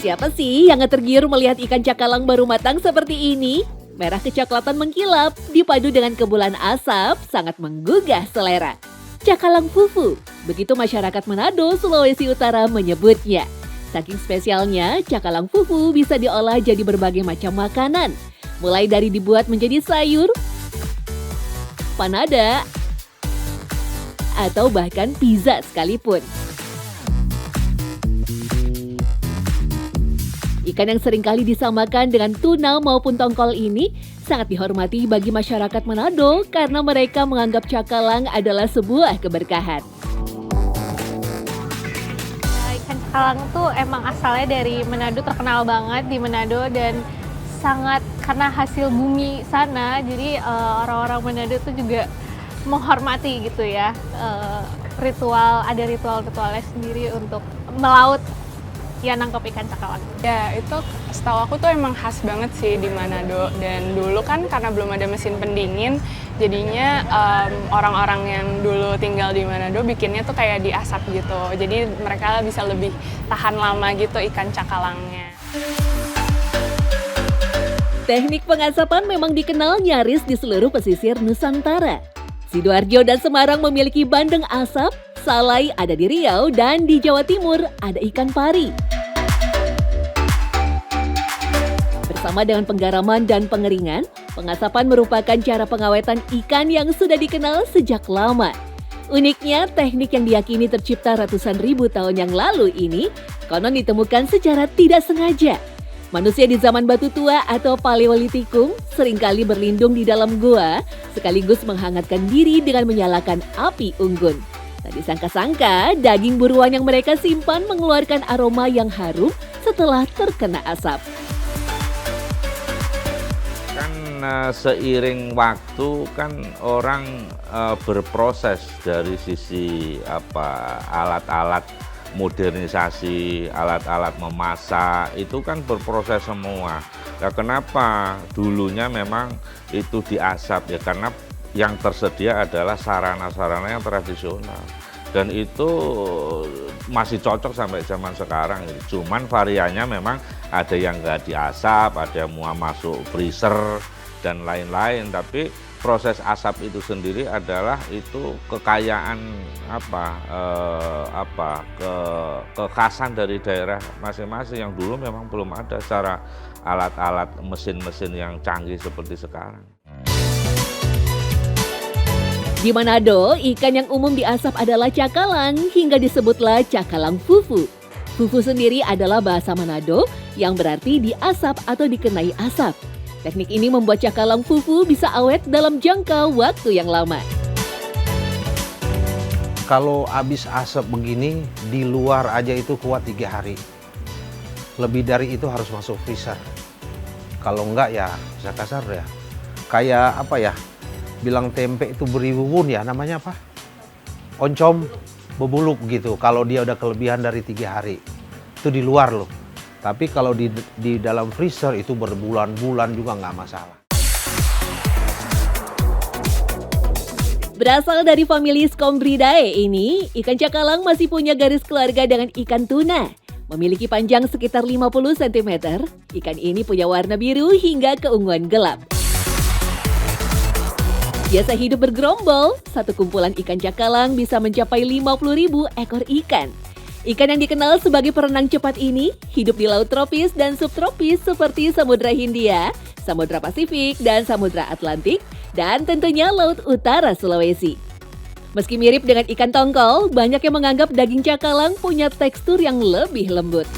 Siapa sih yang nggak tergiur melihat ikan cakalang baru matang seperti ini? Merah kecoklatan mengkilap, dipadu dengan kebulan asap, sangat menggugah selera. Cakalang fufu, begitu masyarakat Manado, Sulawesi Utara menyebutnya. Saking spesialnya, cakalang fufu bisa diolah jadi berbagai macam makanan. Mulai dari dibuat menjadi sayur, panada, atau bahkan pizza sekalipun. Ikan yang seringkali disamakan dengan tuna maupun tongkol ini sangat dihormati bagi masyarakat Manado karena mereka menganggap cakalang adalah sebuah keberkahan. Ikan cakalang tuh emang asalnya dari Manado, terkenal banget di Manado dan sangat karena hasil bumi sana. Jadi orang-orang Manado tuh juga menghormati gitu ya, ada ritualnya sendiri untuk melaut ya, nangkep ikan cakalang. Ya itu setahu aku tuh emang khas banget sih di Manado, dan dulu kan karena belum ada mesin pendingin jadinya orang-orang yang dulu tinggal di Manado bikinnya tuh kayak di asap gitu, jadi mereka bisa lebih tahan lama gitu ikan cakalangnya. Teknik pengasapan memang dikenal nyaris di seluruh pesisir Nusantara. Sidoarjo dan Semarang memiliki bandeng asap, Salai ada di Riau, dan di Jawa Timur ada ikan pari. Bersama dengan penggaraman dan pengeringan, pengasapan merupakan cara pengawetan ikan yang sudah dikenal sejak lama. Uniknya, teknik yang diyakini tercipta ratusan ribu tahun yang lalu ini konon ditemukan secara tidak sengaja. Manusia di zaman batu tua atau Paleolitikum seringkali berlindung di dalam gua sekaligus menghangatkan diri dengan menyalakan api unggun. Tak disangka-sangka, daging buruan yang mereka simpan mengeluarkan aroma yang harum setelah terkena asap. Kan seiring waktu kan orang berproses dari sisi alat-alat modernisasi, alat-alat memasak itu kan berproses semua. Nah, kenapa dulunya memang itu diasap ya, karena yang tersedia adalah sarana-sarana yang tradisional dan itu masih cocok sampai zaman sekarang. Cuman variannya memang ada yang nggak diasap, ada yang mau masuk freezer dan lain-lain, tapi proses asap itu sendiri adalah itu kekayaan kekhasan dari daerah masing-masing yang dulu memang belum ada secara alat-alat mesin-mesin yang canggih seperti sekarang. Di Manado, ikan yang umum diasap adalah cakalang hingga disebutlah cakalang fufu. Fufu sendiri adalah bahasa Manado yang berarti diasap atau dikenai asap. Teknik ini membuat cakalang fufu bisa awet dalam jangka waktu yang lama. Kalau habis asap begini, di luar aja itu kuat 3 hari. Lebih dari itu harus masuk freezer. Kalau enggak ya, bisa kasar ya. Kayak bilang tempe itu beribu-bun ya, namanya apa? Oncom bebuluk gitu. Kalau dia udah kelebihan dari 3 hari. Itu di luar loh. Tapi kalau di dalam freezer itu berbulan-bulan juga nggak masalah. Berasal dari famili Scombridae ini, ikan cakalang masih punya garis keluarga dengan ikan tuna. Memiliki panjang sekitar 50 cm, ikan ini punya warna biru hingga keunguan gelap. Biasa hidup bergerombol, satu kumpulan ikan cakalang bisa mencapai 50.000 ekor ikan. Ikan yang dikenal sebagai perenang cepat ini hidup di laut tropis dan subtropis seperti Samudra Hindia, Samudra Pasifik, dan Samudra Atlantik, dan tentunya Laut Utara Sulawesi. Meski mirip dengan ikan tongkol, banyak yang menganggap daging cakalang punya tekstur yang lebih lembut.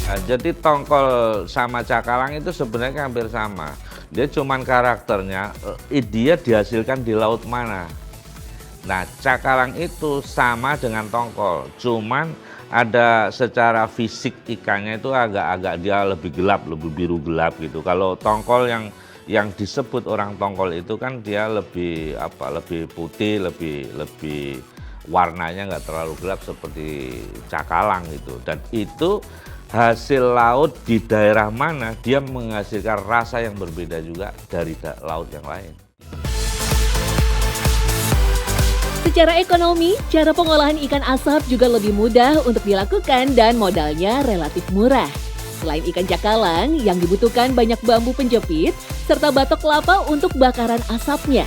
Nah, jadi tongkol sama cakalang itu sebenarnya hampir sama. Dia cuman karakternya, dia dihasilkan di laut mana. Nah, cakalang itu sama dengan tongkol, cuman ada secara fisik ikannya itu agak-agak dia lebih gelap, lebih biru gelap gitu. Kalau tongkol yang disebut orang tongkol itu kan dia lebih putih, lebih warnanya nggak terlalu gelap seperti cakalang gitu. Dan itu hasil laut di daerah mana dia menghasilkan rasa yang berbeda juga dari laut yang lain. Secara ekonomi, cara pengolahan ikan asap juga lebih mudah untuk dilakukan dan modalnya relatif murah. Selain ikan cakalang, yang dibutuhkan banyak bambu penjepit, serta batok kelapa untuk bakaran asapnya.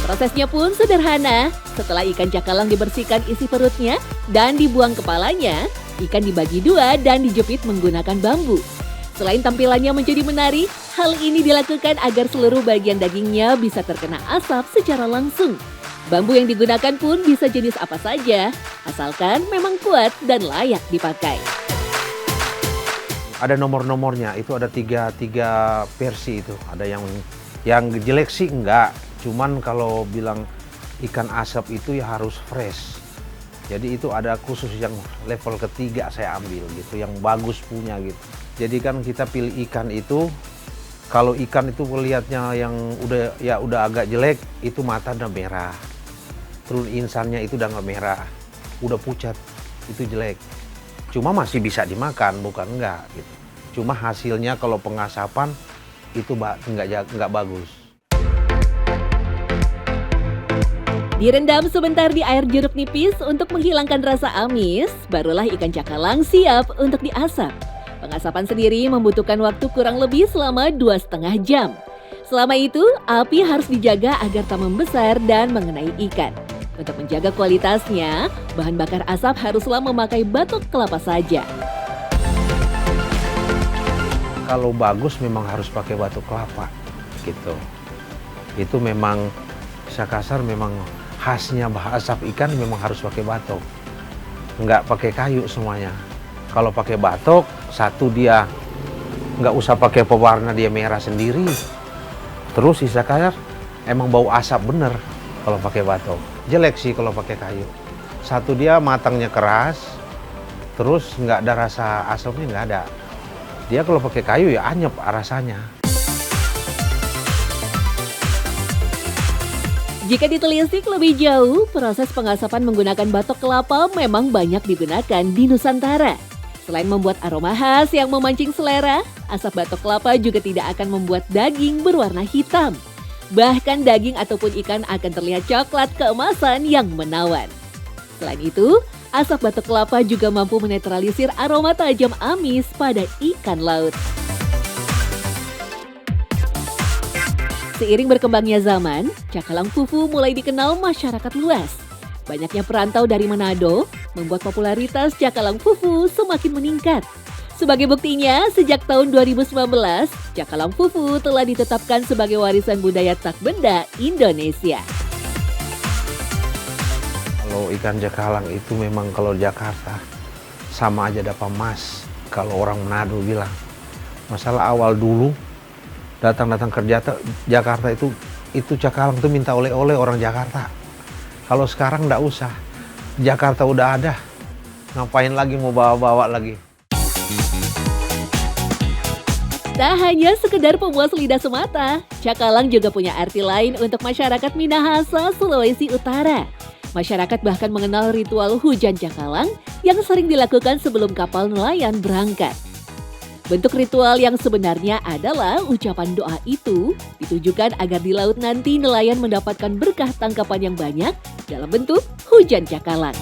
Prosesnya pun sederhana. Setelah ikan cakalang dibersihkan isi perutnya dan dibuang kepalanya, ikan dibagi dua dan dijepit menggunakan bambu. Selain tampilannya menjadi menarik, hal ini dilakukan agar seluruh bagian dagingnya bisa terkena asap secara langsung. Bambu yang digunakan pun bisa jenis apa saja, asalkan memang kuat dan layak dipakai. Ada nomor-nomornya, itu ada tiga versi itu. Ada yang jelek sih enggak, cuman kalau bilang ikan asap itu ya harus fresh. Jadi itu ada khusus yang level ketiga saya ambil gitu, yang bagus punya gitu. Jadi kan kita pilih ikan itu, kalau ikan itu melihatnya yang udah agak jelek, itu mata udah merah. Terus insannya itu udah nggak merah, udah pucat, itu jelek. Cuma masih bisa dimakan, bukan enggak gitu. Cuma hasilnya kalau pengasapan itu nggak bagus. Direndam sebentar di air jeruk nipis untuk menghilangkan rasa amis, barulah ikan cakalang siap untuk diasap. Pengasapan sendiri membutuhkan waktu kurang lebih selama 2,5 jam. Selama itu, api harus dijaga agar tak membesar dan mengenai ikan. Untuk menjaga kualitasnya, bahan bakar asap haruslah memakai batok kelapa saja. Kalau bagus memang harus pakai batok kelapa gitu. Itu memang bisa kasar, memang khasnya asap ikan memang harus pakai batok. Nggak pakai kayu semuanya. Kalau pakai batok, satu dia nggak usah pakai pewarna, dia merah sendiri. Terus sisa kasar emang bau asap bener kalau pakai batok. Jelek sih kalau pakai kayu. Satu dia matangnya keras, terus nggak ada rasa asapnya, nggak ada. Dia kalau pakai kayu ya anyep rasanya. Jika ditelisik lebih jauh, proses pengasapan menggunakan batok kelapa memang banyak digunakan di Nusantara. Selain membuat aroma khas yang memancing selera, asap batok kelapa juga tidak akan membuat daging berwarna hitam. Bahkan daging ataupun ikan akan terlihat coklat keemasan yang menawan. Selain itu, asap batok kelapa juga mampu menetralisir aroma tajam amis pada ikan laut. Seiring berkembangnya zaman, cakalang fufu mulai dikenal masyarakat luas. Banyaknya perantau dari Manado membuat popularitas cakalang fufu semakin meningkat. Sebagai buktinya, sejak tahun 2019, cakalang fufu telah ditetapkan sebagai warisan budaya tak benda Indonesia. Kalau ikan cakalang itu memang kalau Jakarta sama aja dapat emas. Kalau orang Manado bilang, masalah awal dulu datang kerja Jakarta itu cakalang tuh minta oleh-oleh orang Jakarta. Kalau sekarang nggak usah, Jakarta udah ada, ngapain lagi mau bawa-bawa lagi? Tak hanya sekedar pemuas lidah semata, cakalang juga punya arti lain untuk masyarakat Minahasa, Sulawesi Utara. Masyarakat bahkan mengenal ritual hujan cakalang yang sering dilakukan sebelum kapal nelayan berangkat. Bentuk ritual yang sebenarnya adalah ucapan doa itu ditujukan agar di laut nanti nelayan mendapatkan berkah tangkapan yang banyak dalam bentuk hujan cakalang.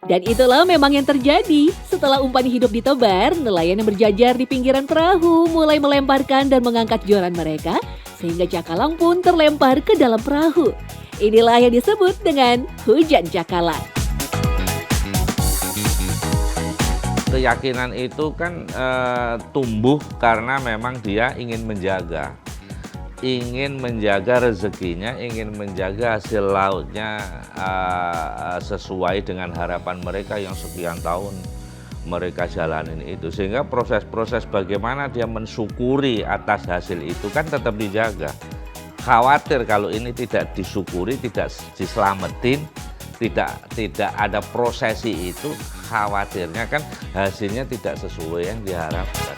Dan itulah memang yang terjadi. Setelah umpan hidup ditebar, nelayan yang berjajar di pinggiran perahu mulai melemparkan dan mengangkat joran mereka sehingga cakalang pun terlempar ke dalam perahu. Inilah yang disebut dengan hujan cakalang. Keyakinan itu kan tumbuh karena memang dia ingin menjaga rezekinya, ingin menjaga hasil lautnya sesuai dengan harapan mereka yang sekian tahun mereka jalanin itu. Sehingga proses-proses bagaimana dia mensyukuri atas hasil itu kan tetap dijaga. Khawatir kalau ini tidak disyukuri, tidak diselamatin, tidak ada prosesi itu, khawatirnya kan hasilnya tidak sesuai yang diharapkan.